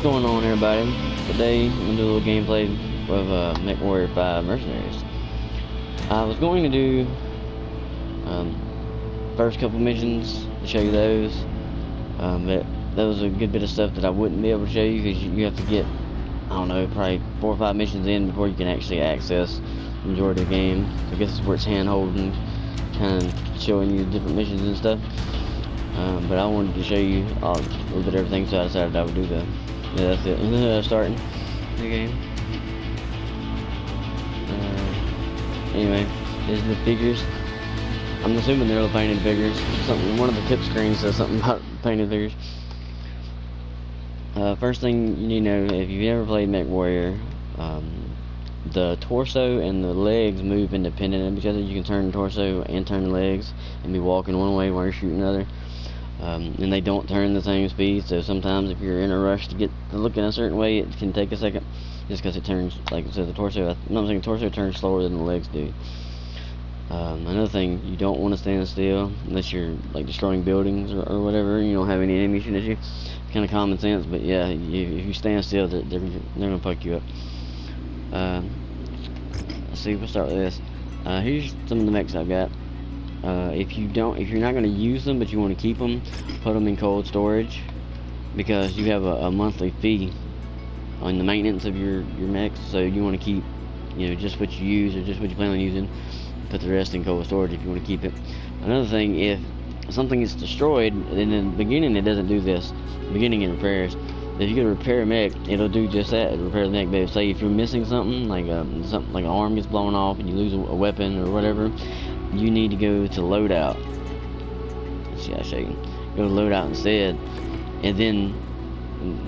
going on, everybody? Today I'm gonna do a little gameplay of MechWarrior 5 Mercenaries. I was going to do first couple missions to show you those, but that was a good bit of stuff that I wouldn't be able to show you because you have to get, I don't know, probably 4 or 5 missions in before you can actually access the majority of the game. I guess it's where it's hand-holding, kind of showing you different missions and stuff. But I wanted to show you a little bit of everything, so I decided I would do the. Yeah, that's it. Starting the game. Anyway, here's the figures. I'm assuming they're all painted figures. One of the tip screens says something about painted figures. First thing you need to know, if you've ever played MechWarrior, the torso and the legs move independent of each other. You can turn the torso and turn the legs and be walking one way while you're shooting another. And they don't turn the same speed, so sometimes if you're in a rush to get to looking a certain way, it can take a second, just because it turns, like I said, the torso, I'm saying the torso turns slower than the legs do. Another thing, you don't want to stand still unless you're like destroying buildings or whatever. You don't have any ammunition at you. It's kind of common sense, but yeah, if you stand still, they're gonna fuck you up. Let's see, we'll start with this. Here's some of the mechs I've got. If you're not going to use them but you want to keep them, put them in cold storage, because you have a monthly fee on the maintenance of your mechs. So you want to keep, just what you use or just what you plan on using. Put the rest in cold storage if you want to keep it. Another thing, if something is destroyed in the beginning, it doesn't do this. Beginning it repairs. If you can repair a mech, it'll do just that. It'll repair the mech. But say if you're missing something, like something like an arm gets blown off and you lose a weapon or whatever, you need to go to loadout. Let's see, I'll show you. Go to loadout instead, and then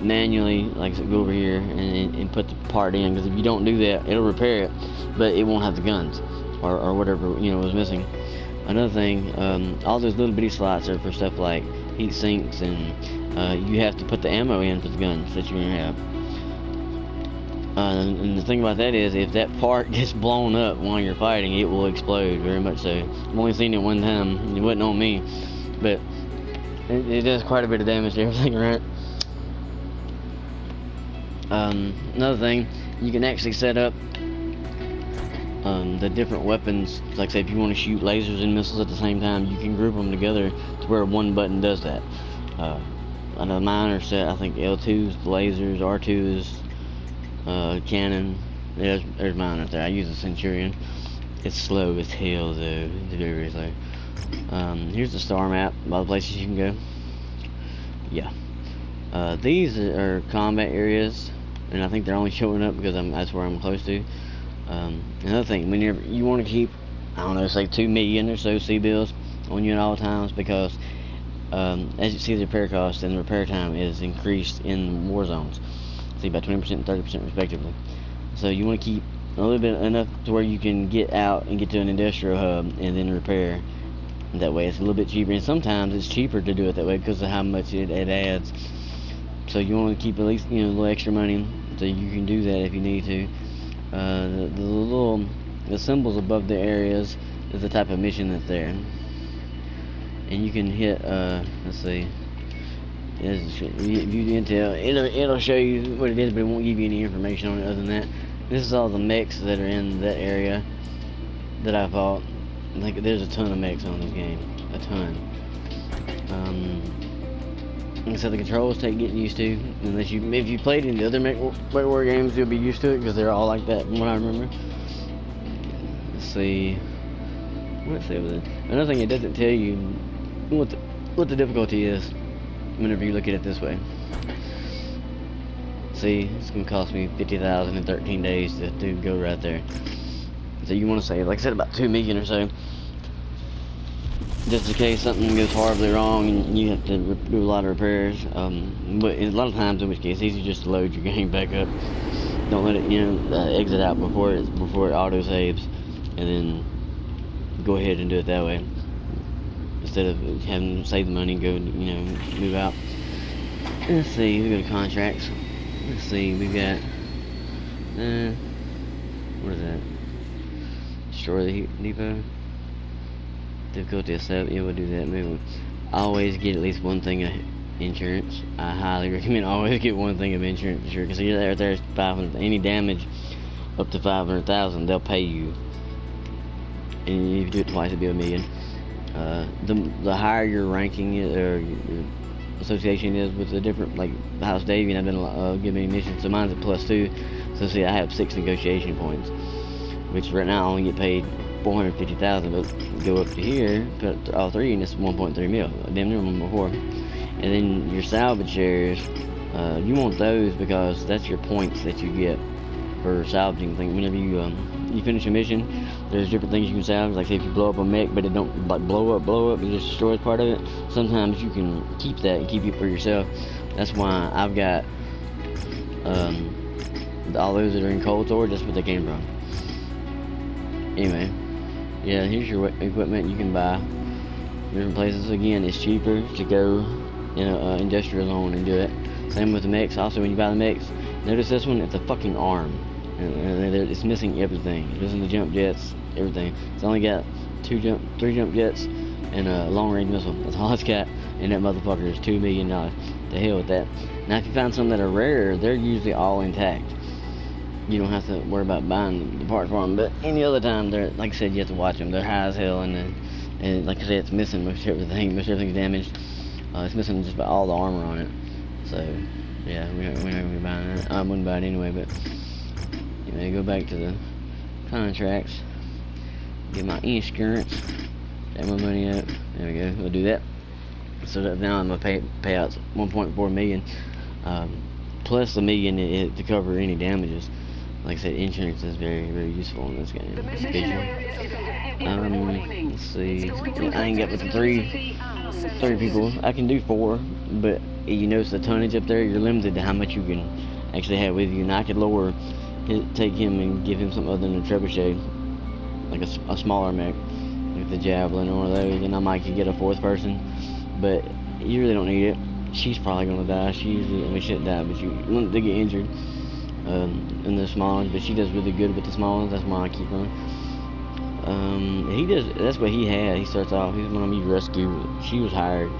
manually, like I said, go over here and put the part in. Because if you don't do that, it'll repair it, but it won't have the guns or whatever was missing. Another thing, all those little bitty slots are for stuff like heat sinks, and you have to put the ammo in for the guns that you're gonna have. And the thing about that is, if that part gets blown up while you're fighting, it will explode, very much so. I've only seen it one time. It wasn't on me, but it does quite a bit of damage to everything around. Another thing, you can actually set up the different weapons. Like say, if you want to shoot lasers and missiles at the same time, you can group them together to where one button does that. I know mine are set. I think L2's lasers, R2's cannon. There's mine right there. I use a Centurion. It's slow as hell though. It's very slow. Here's the star map by the places you can go. Yeah. These are combat areas, and I think they're only showing up because that's where I'm close to. Another thing, whenever you want to keep, I don't know, say 2 million or so C-bills on you at all times, because as you see, the repair cost and the repair time is increased in war zones. See, by 20% and 30% respectively. So you want to keep a little bit enough to where you can get out and get to an industrial hub and then repair. That way it's a little bit cheaper, and sometimes it's cheaper to do it that way because of how much it adds. So you want to keep at least a little extra money, so you can do that if you need to. The symbols above the areas is the type of mission that's there, and you can hit. Let's see. View the intel. It'll show you what it is, but it won't give you any information on it other than that. This is all the mechs that are in that area that I fought. Like, there's a ton of mechs on this game, a ton. Like I said, the controls take getting used to. If you played in the other MechWarrior games, you'll be used to it because they're all like that, from what I remember. Let's see. What's over there? Another thing, it doesn't tell you what the difficulty is whenever you look at it this way. See, it's gonna cost me 50,000 in 13 days to go right there. So you want to save, like I said, about 2 million or so, just in case something goes horribly wrong and you have to do a lot of repairs. But a lot of times, in which case, it's easy just to load your game back up. Don't let it, exit out before it auto saves, and then go ahead and do it that way, instead of having to save the money and go, move out. Let's see, we go to contracts. Let's see, we got, what is that? Destroy the heat depot. Difficulty of 7, yeah, we'll do that. Maybe I always get at least one thing insurance. I highly recommend always get one thing of insurance for sure, because you're there's 500. Any damage up to 500,000, they'll pay you, and if you do it twice, it'll be $1 million. The higher your ranking is, or your association is with the different, like the House Davian, I've been giving missions, so mine's at +2. So see, I have 6 negotiation points, which right now I only get paid 450,000, but go up to here, put all 3, and it's 1.3 mil, damn near one before. And then your salvage shares, you want those because that's your points that you get for salvaging things. Whenever you finish a mission, there's different things you can salvage. Like say if you blow up a mech, but it don't like blow up, it just destroys part of it. Sometimes you can keep that and keep it for yourself. That's why I've got all those that are in cold storage. That's what they came from. Anyway, yeah, here's your equipment you can buy different places. Again, it's cheaper to go in an industrial zone and do it. Same with the mechs. Also, when you buy the mechs, notice this one, it's a fucking arm. And it's missing everything. It's missing the jump jets, everything. It's only got 3 jump jets and a long range missile. That's all it's got. And that motherfucker is $2 million. The hell with that. Now, if you find some that are rare, they're usually all intact. You don't have to worry about buying the parts for them. But any other time, they're, like I said, you have to watch them. They're high as hell, and like I said, it's missing most everything. Most everything's damaged. It's missing just about all the armor on it. So, yeah, we're not gonna be buying that. I wouldn't buy it anyway, but you know, go back to the contracts, get my insurance, take my money up. There we go. We'll do that. So that now I'm gonna pay out 1.4 million, plus $1 million to cover any damages. Like I said, insurance is very, very useful in this game. Let's see. I ain't got but the three people. I can do 4, but you notice the tonnage up there. You're limited to how much you can actually have with you. And I could take him and give him something other than a trebuchet, like a smaller mech, like the javelin or one of those. And I might could get a 4th person, but you really don't need it. She's probably gonna die. She shouldn't die, but they get injured. In the small ones, but she does really good with the small ones. That's why I keep her. He does. That's what he had. He starts off. He's one of me rescue. She was hired.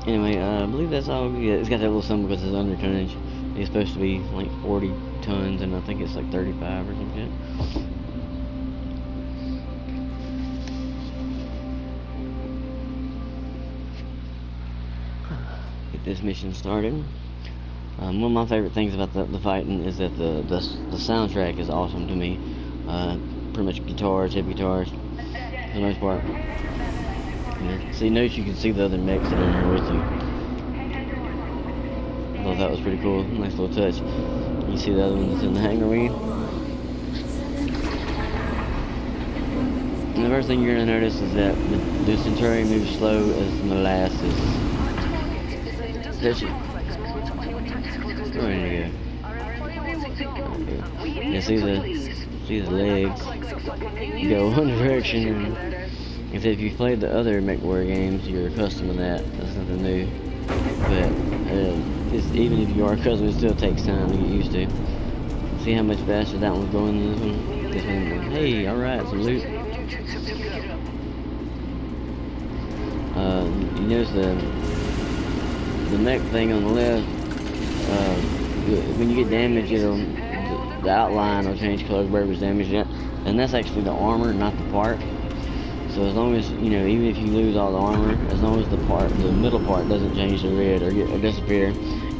Anyway, I believe that's all. Yeah, it's got that little symbol because it's under tonnage. It's supposed to be like 40 tons, and I think it's like 35 or something. Get this mission started. One of my favorite things about the fighting is that the soundtrack is awesome to me. Pretty much guitars, heavy guitars, for the most part. See, notice you can see the other mechs that are in there with you. I thought that was pretty cool. Nice little touch. You see the other one that's in the hangar wing. And the first thing you're gonna notice is that the Centurion moves slow as molasses. Touch it. Where did he go? Yeah, see the legs go one direction, and if you've played the other MechWarrior games, you're accustomed to that. That's nothing new. But even if you are accustomed, it still takes time to get used to. See how much faster that one's going than this one? This one, hey, alright, some loot. You notice the mech thing on the left. When you get damaged, the outline will change color where it was damaged at, and that's actually the armor, not the part. So as long as even if you lose all the armor, as long as the middle part doesn't change to red or disappear,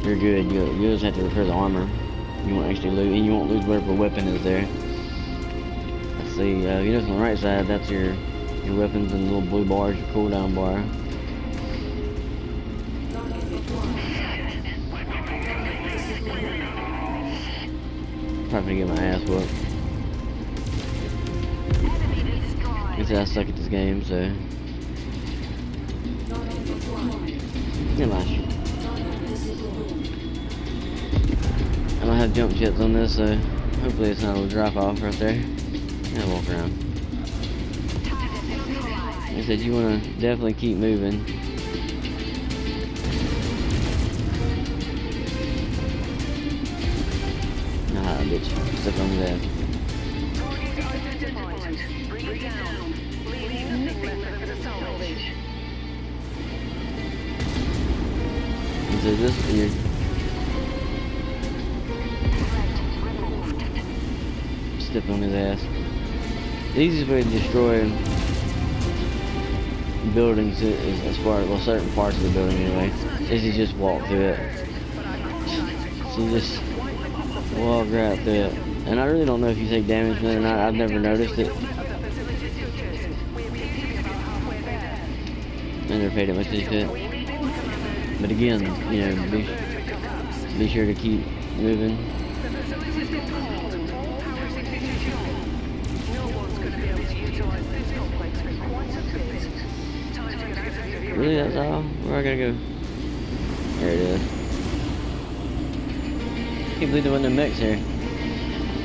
you're good. You just have to repair the armor. You won't actually lose, and you won't lose whatever weapon is there. Let's see. You notice on the right side, that's your weapons, and the little blue bar is your cooldown bar. Probably gonna get my ass whooped. I suck at this game, so yeah, I don't have jump jets on this, so hopefully it's not a drop off right there. I'll walk around. I said you want to definitely keep moving. Ah, bitch, stuck on that. So this here. Step on his ass. The easiest way to destroy buildings is as far as, well, certain parts of the building anyway, is to just walk through it. So you just walk right through it. And I really don't know if you take damage from it or not. I've never noticed it. I never paid that much attention to it. But again, you know, be sure to keep moving. Really, that's all? Where I gotta go? There it is. Can't believe there wasn't no mechs here.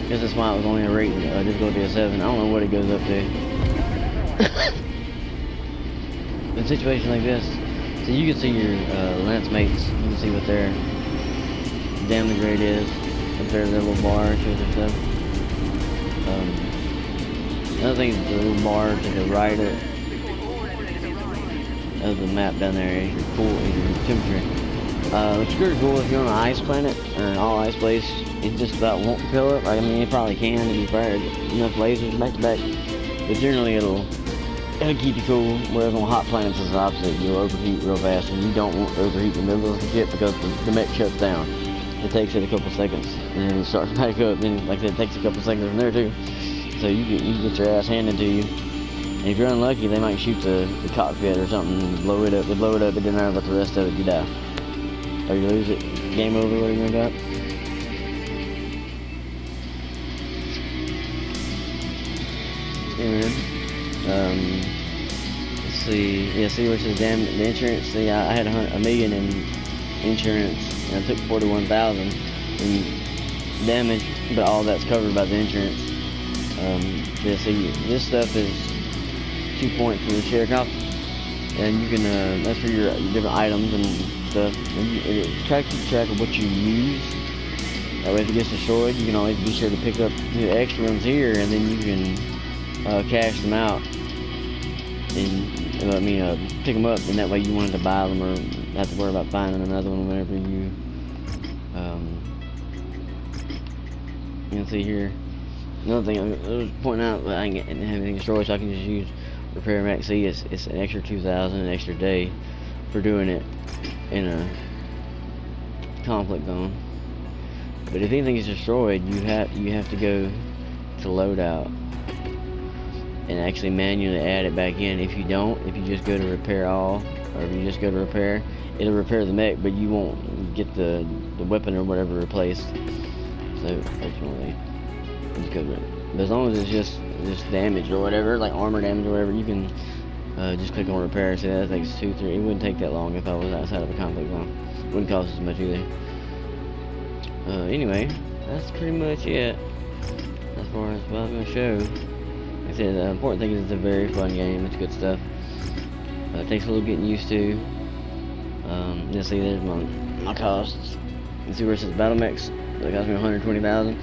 Guess that's why it was only a rating, difficulty of 7. I don't know what it goes up to. In a situation like this, so you can see your lance mates. You can see what their damage rate is compared to their little bar shows their stuff. Another thing is the little bar to the right of the map down there is your cool, your temperature. It's pretty cool if you're on an ice planet or an all ice place. It just about won't fill up. I mean, it probably can if you fire enough lasers back to back, but generally it'll keep you cool. Whereas on hot planets it's the opposite. You'll overheat real fast, and you don't want to overheat in the middle of the ship because the mech shuts down. It takes it a couple seconds, and then it starts back up. And like I said, it takes a couple seconds from there too. So you get your ass handed to you. And if you're unlucky, they might shoot the cockpit or something and blow it up. They blow it up, it didn't matter about the rest of it, you die. Or you lose it. Game over, what are you gonna do? Anyway, let's see. Yeah, see where it says damn the insurance. See, I had $1 million in insurance, and I took 41,000 in damage, but all that's covered by the insurance. Yeah, see, this stuff is 2 points for the share cop, and you can that's for your different items and stuff. And try to keep track of what you use. That way, if it gets destroyed, you can always be sure to pick up the extra ones here, and then you can cash them out. And pick them up, and that way you wanted to buy them or have to worry about finding another one whenever you. You can see here. Another thing I was pointing out, I ain't have anything destroyed, so I can just use repair max. See, it's an extra 2,000 an extra day for doing it in a conflict zone. But if anything is destroyed, you have to go to loadout and actually manually add it back in. If you don't, if you just go to repair all, or if you just go to repair, it'll repair the mech, but you won't get the weapon or whatever replaced. So ultimately, just go to it. But as long as it's just damage or whatever, like armor damage or whatever, you can just click on repair. So that takes 2, 3. It wouldn't take that long if I was outside of a conflict zone. Wouldn't cost as much either. Anyway, that's pretty much it as far as what I'm gonna show. Like I said, the important thing is it's a very fun game. It's good stuff. It takes a little getting used to. You'll see there's my costs. You see where it says battle mechs. It cost me 120,000.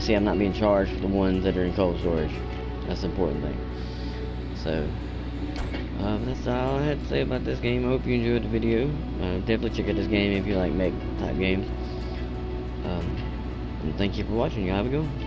See, I'm not being charged for the ones that are in cold storage. That's the important thing. So, that's all I had to say about this game. I hope you enjoyed the video. Definitely check out this game if you like mech type games. And thank you for watching. You have a good one.